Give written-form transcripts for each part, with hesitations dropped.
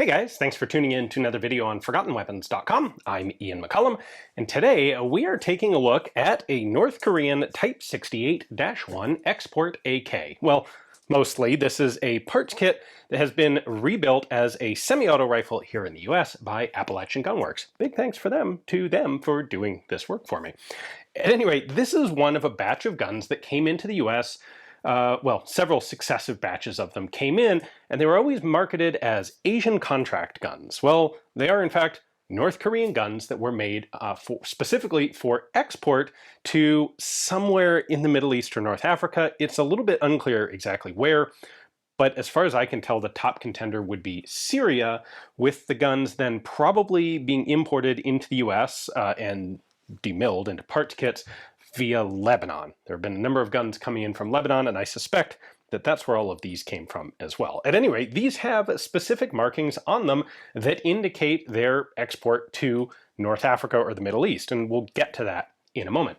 Hey guys, thanks for tuning in to another video on ForgottenWeapons.com. I'm Ian McCullum, and today we are taking a look at a North Korean Type 68-1 export AK. Well, mostly this is a parts kit that has been rebuilt as a semi-auto rifle here in the US by Appalachian Gun Works. Big thanks to them for doing this work for me. At any rate, this is one of a batch of guns that came into the US. Well, several successive batches of them came in, and they were always marketed as Asian contract guns. Well, they are in fact North Korean guns that were made specifically for export to somewhere in the Middle East or North Africa. It's a little bit unclear exactly where, but as far as I can tell, the top contender would be Syria, with the guns then probably being imported into the US and demilled into parts kits via Lebanon. There have been a number of guns coming in from Lebanon, and I suspect that that's where all of these came from as well. At any rate, these have specific markings on them that indicate their export to North Africa or the Middle East, and we'll get to that in a moment.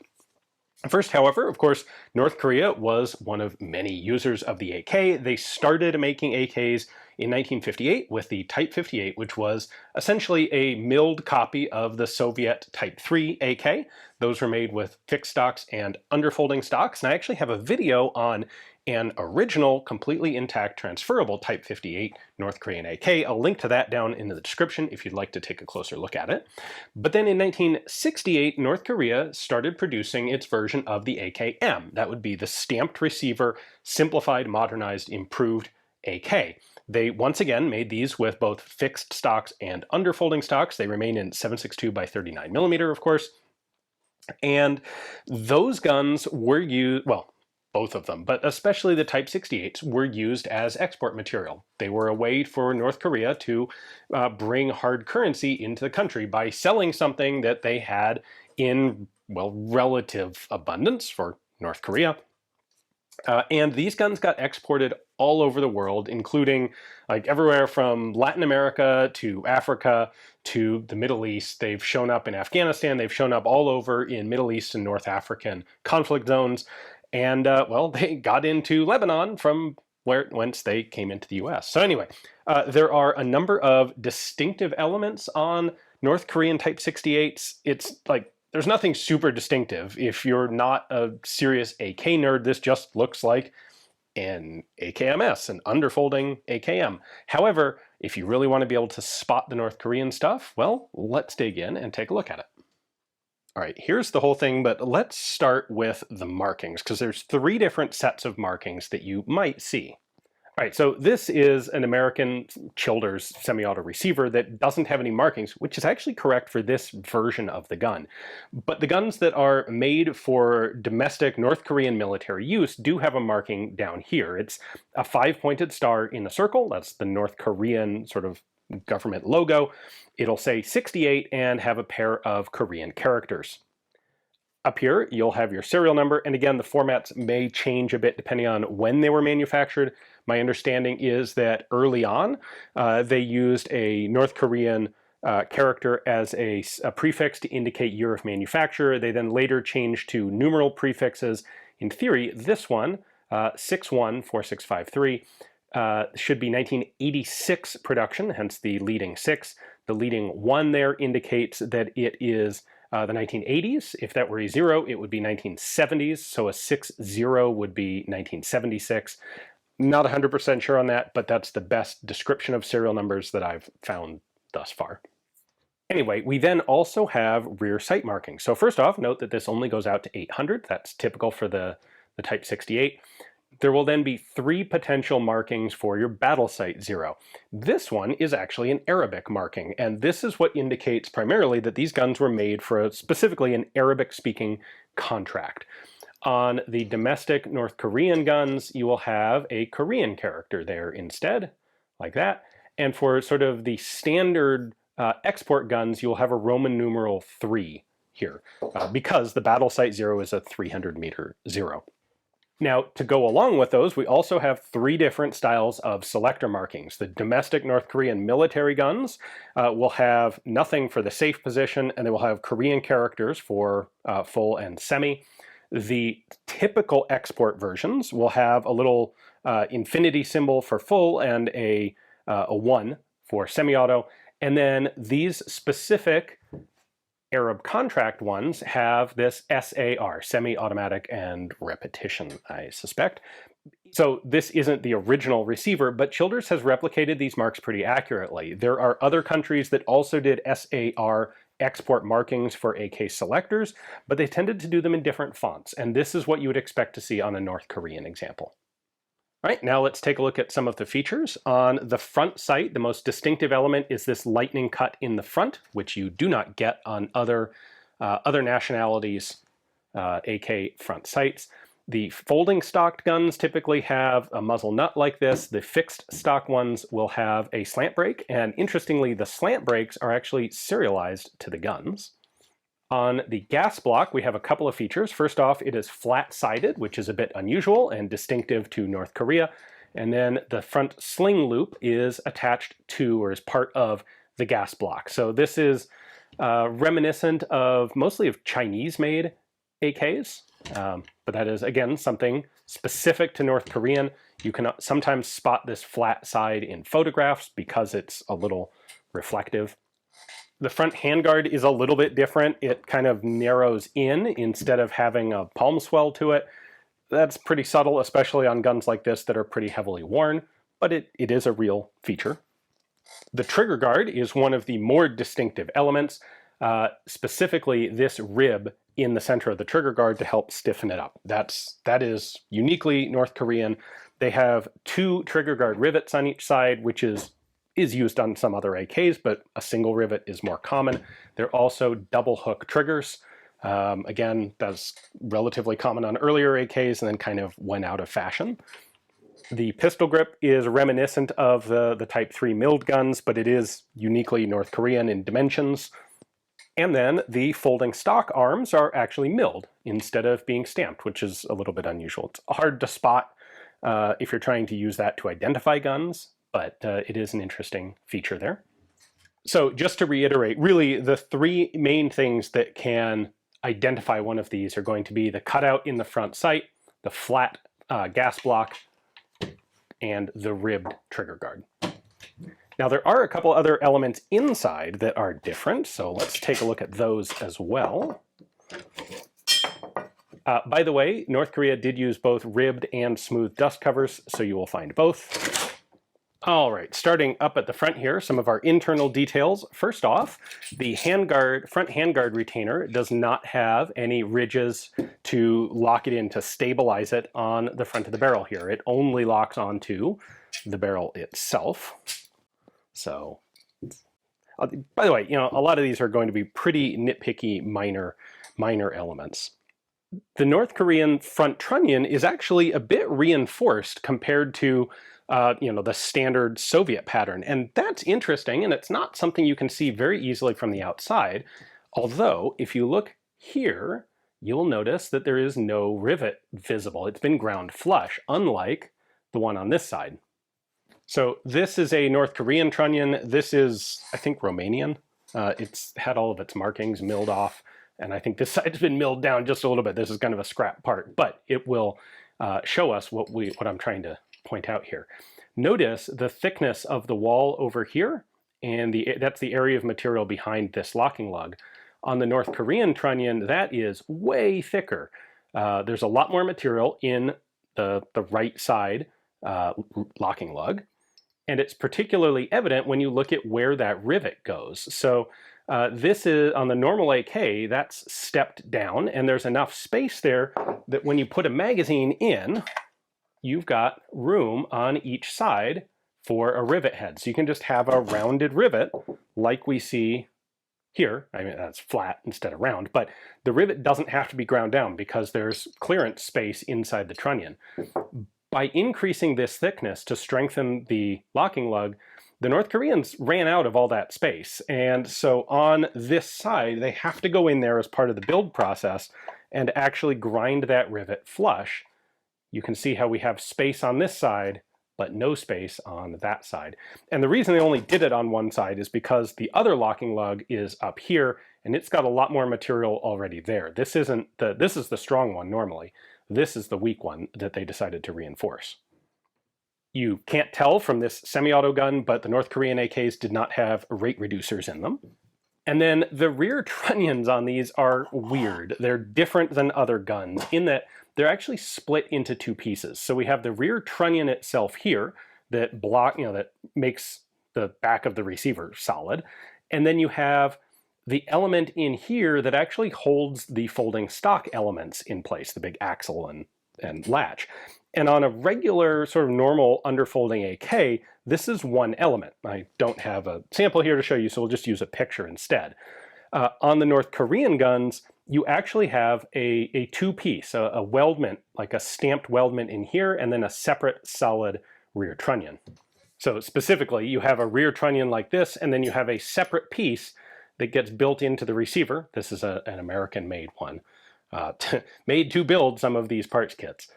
First, however, of course, North Korea was one of many users of the AK. They started making AKs in 1958 with the Type 58, which was essentially a milled copy of the Soviet Type 3 AK. Those were made with fixed stocks and underfolding stocks, and I actually have a video on an original, completely intact, transferable Type 58 North Korean AK. I'll link to that down in the description if you'd like to take a closer look at it. But then in 1968, North Korea started producing its version of the AKM. That would be the stamped receiver, simplified, modernized, improved AK. They once again made these with both fixed stocks and underfolding stocks. They remain in 7.62 by 39 millimeter, of course. And those guns were used, well, both of them, but especially the Type 68s, were used as export material. They were a way for North Korea to bring hard currency into the country by selling something that they had in, well, relative abundance for North Korea. And these guns got exported all over the world, including like everywhere from Latin America to Africa to the Middle East. They've shown up in Afghanistan. They've shown up all over in Middle East and North African conflict zones. And, well, they got into Lebanon from whence they came into the US. So anyway, there are a number of distinctive elements on North Korean Type 68s. It's like, there's nothing super distinctive. If you're not a serious AK nerd, this just looks like an AKMs, an underfolding AKM. However, if you really want to be able to spot the North Korean stuff, well, let's dig in and take a look at it. All right, here's the whole thing, but let's start with the markings, because there's three different sets of markings that you might see. All right, so this is an American Childers semi-auto receiver that doesn't have any markings, which is actually correct for this version of the gun. But the guns that are made for domestic North Korean military use do have a marking down here. It's a 5-pointed star in a circle. That's the North Korean sort of government logo. It'll say 68 and have a pair of Korean characters. Up here, you'll have your serial number, and again, the formats may change a bit depending on when they were manufactured. My understanding is that early on, they used a North Korean character as a prefix to indicate year of manufacture. They then later changed to numeral prefixes. In theory, this one, 614653, should be 1986 production, hence the leading 6. The leading 1 there indicates that it is the 1980s. If that were a 0, it would be 1970s, so a 6-0 would be 1976. Not 100% sure on that, but that's the best description of serial numbers that I've found thus far. Anyway, we then also have rear sight markings. So first off, note that this only goes out to 800. That's typical for the Type 68. There will then be 3 potential markings for your battle sight 0. This one is actually an Arabic marking, and this is what indicates primarily that these guns were made for specifically an Arabic-speaking contract. On the domestic North Korean guns, you will have a Korean character there instead, like that. And for sort of the standard export guns, you'll have a Roman numeral 3 here, because the battle sight 0 is a 300-meter 0. Now, to go along with those, we also have 3 different styles of selector markings. The domestic North Korean military guns will have nothing for the safe position, and they will have Korean characters for full and semi. The typical export versions will have a little infinity symbol for full and a 1 for semi-auto. And then these specific Arab contract ones have this SAR, semi-automatic and repetition, I suspect. So this isn't the original receiver, but Childers has replicated these marks pretty accurately. There are other countries that also did SAR export markings for AK selectors, but they tended to do them in different fonts, and this is what you would expect to see on a North Korean example. All right, now let's take a look at some of the features. On the front sight, the most distinctive element is this lightning cut in the front, which you do not get on other nationalities' AK front sights. The folding stocked guns typically have a muzzle nut like this. The fixed stock ones will have a slant brake, and interestingly, the slant brakes are actually serialized to the guns. On the gas block, we have a couple of features. First off, it is flat-sided, which is a bit unusual and distinctive to North Korea. And then the front sling loop is attached to, or is part of, the gas block. So this is reminiscent of mostly of Chinese-made AKs, but that is, again, something specific to North Korean. You can sometimes spot this flat side in photographs because it's a little reflective. The front handguard is a little bit different. It kind of narrows in instead of having a palm swell to it. That's pretty subtle, especially on guns like this that are pretty heavily worn, but it is a real feature. The trigger guard is one of the more distinctive elements, specifically this rib in the center of the trigger guard to help stiffen it up. That is uniquely North Korean. They have 2 trigger guard rivets on each side, which is used on some other AKs, but a single rivet is more common. They're also double hook triggers. Again, that's relatively common on earlier AKs and then kind of went out of fashion. The pistol grip is reminiscent of the Type 3 milled guns, but it is uniquely North Korean in dimensions. And then the folding stock arms are actually milled instead of being stamped, which is a little bit unusual. It's hard to spot if you're trying to use that to identify guns, but it is an interesting feature there. So just to reiterate, really the 3 main things that can identify one of these are going to be the cutout in the front sight, the flat gas block, and the ribbed trigger guard. Now there are a couple other elements inside that are different, so let's take a look at those as well. By the way, North Korea did use both ribbed and smooth dust covers, so you will find both. All right, starting up at the front here, some of our internal details. First off, the handguard, front handguard retainer does not have any ridges to lock it in to stabilize it on the front of the barrel here. It only locks onto the barrel itself. So, by the way, you know, a lot of these are going to be pretty nitpicky minor elements. The North Korean front trunnion is actually a bit reinforced compared to the standard Soviet pattern. And that's interesting, and it's not something you can see very easily from the outside. Although, if you look here, you'll notice that there is no rivet visible. It's been ground flush, unlike the one on this side. So this is a North Korean trunnion. This is, I think, Romanian. It's had all of its markings milled off, and I think this side's been milled down just a little bit. This is kind of a scrap part, but it will show us what I'm trying to point out here. Notice the thickness of the wall over here, and that's the area of material behind this locking lug. On the North Korean trunnion, that is way thicker. There's a lot more material in the right side locking lug, and it's particularly evident when you look at where that rivet goes. So this is, on the normal AK, that's stepped down, and there's enough space there that when you put a magazine in, you've got room on each side for a rivet head. So you can just have a rounded rivet like we see here. I mean, that's flat instead of round, but the rivet doesn't have to be ground down because there's clearance space inside the trunnion. By increasing this thickness to strengthen the locking lug, the North Koreans ran out of all that space. And so on this side, they have to go in there as part of the build process and actually grind that rivet flush. You can see how we have space on this side, but no space on that side. And the reason they only did it on one side is because the other locking lug is up here, and it's got a lot more material already there. This is the strong one normally. This is the weak one that they decided to reinforce. You can't tell from this semi-auto gun, but the North Korean AKs did not have rate reducers in them. And then the rear trunnions on these are weird. They're different than other guns in that they're actually split into two pieces. So we have the rear trunnion itself here that that makes the back of the receiver solid. And then you have the element in here that actually holds the folding stock elements in place, the big axle and latch. And on a regular sort of normal underfolding AK, this is one element. I don't have a sample here to show you, so we'll just use a picture instead. On the North Korean guns, you actually have a two-piece, a weldment, like a stamped weldment in here, and then a separate solid rear trunnion. So specifically, you have a rear trunnion like this, and then you have a separate piece that gets built into the receiver. This is an American-made one, made to build some of these parts kits.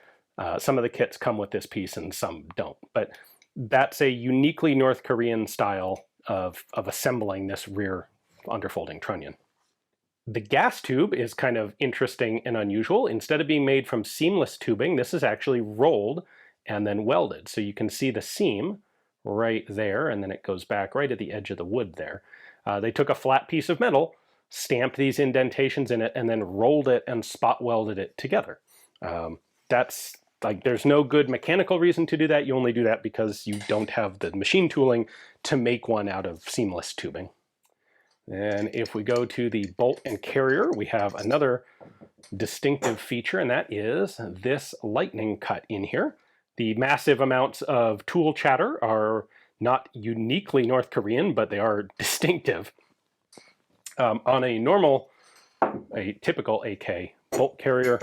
Some of the kits come with this piece and some don't, but that's a uniquely North Korean style of assembling this rear underfolding trunnion. The gas tube is kind of interesting and unusual. Instead of being made from seamless tubing, this is actually rolled and then welded. So you can see the seam right there, and then it goes back right at the edge of the wood there. They took a flat piece of metal, stamped these indentations in it, and then rolled it and spot welded it together. That's like, there's no good mechanical reason to do that. You only do that because you don't have the machine tooling to make one out of seamless tubing. And if we go to the bolt and carrier, we have another distinctive feature, and that is this lightning cut in here. The massive amounts of tool chatter are not uniquely North Korean, but they are distinctive. On a typical AK bolt carrier,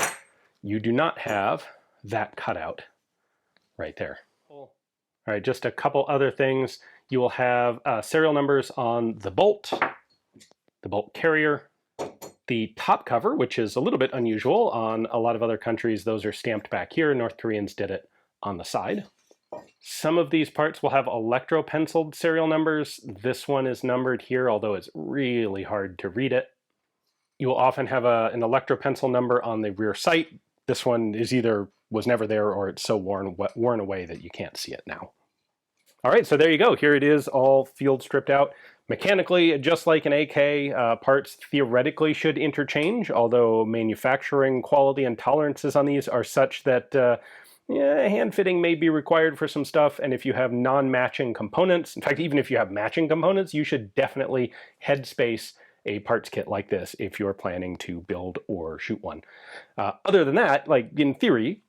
you do not have that cutout right there. All right, just a couple other things. You will have serial numbers on the bolt carrier, the top cover, which is a little bit unusual. On a lot of other countries, those are stamped back here. North Koreans did it on the side. Some of these parts will have electro-penciled serial numbers. This one is numbered here, although it's really hard to read it. You will often have an electro-pencil number on the rear sight. This one was never there, or it's so worn away that you can't see it now. All right, so there you go. Here it is, all field stripped out. Mechanically, just like an AK, parts theoretically should interchange, although manufacturing quality and tolerances on these are such that hand fitting may be required for some stuff, and if you have non-matching components, in fact, even if you have matching components, you should definitely headspace a parts kit like this if you're planning to build or shoot one. Other than that, like in theory,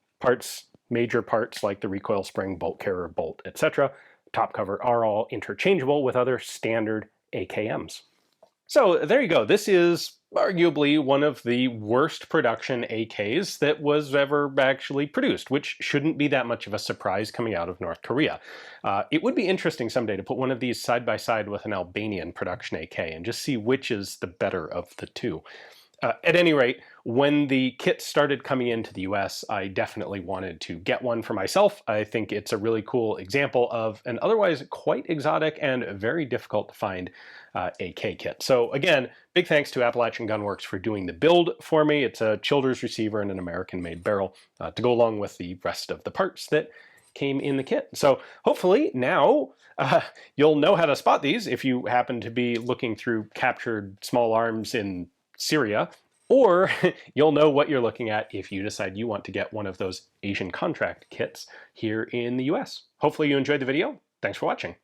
major parts like the recoil spring, bolt carrier, bolt, etc., top cover are all interchangeable with other standard AKMs. So there you go. This is arguably one of the worst production AKs that was ever actually produced, which shouldn't be that much of a surprise coming out of North Korea. It would be interesting someday to put one of these side by side with an Albanian production AK and just see which is the better of the two. At any rate, when the kits started coming into the US, I definitely wanted to get one for myself. I think it's a really cool example of an otherwise quite exotic and very difficult to find AK kit. So again, big thanks to Appalachian Gunworks for doing the build for me. It's a Childers receiver and an American-made barrel to go along with the rest of the parts that came in the kit. So hopefully now you'll know how to spot these if you happen to be looking through captured small arms in Syria, or you'll know what you're looking at if you decide you want to get one of those Asian contract kits here in the US. Hopefully you enjoyed the video. Thanks for watching.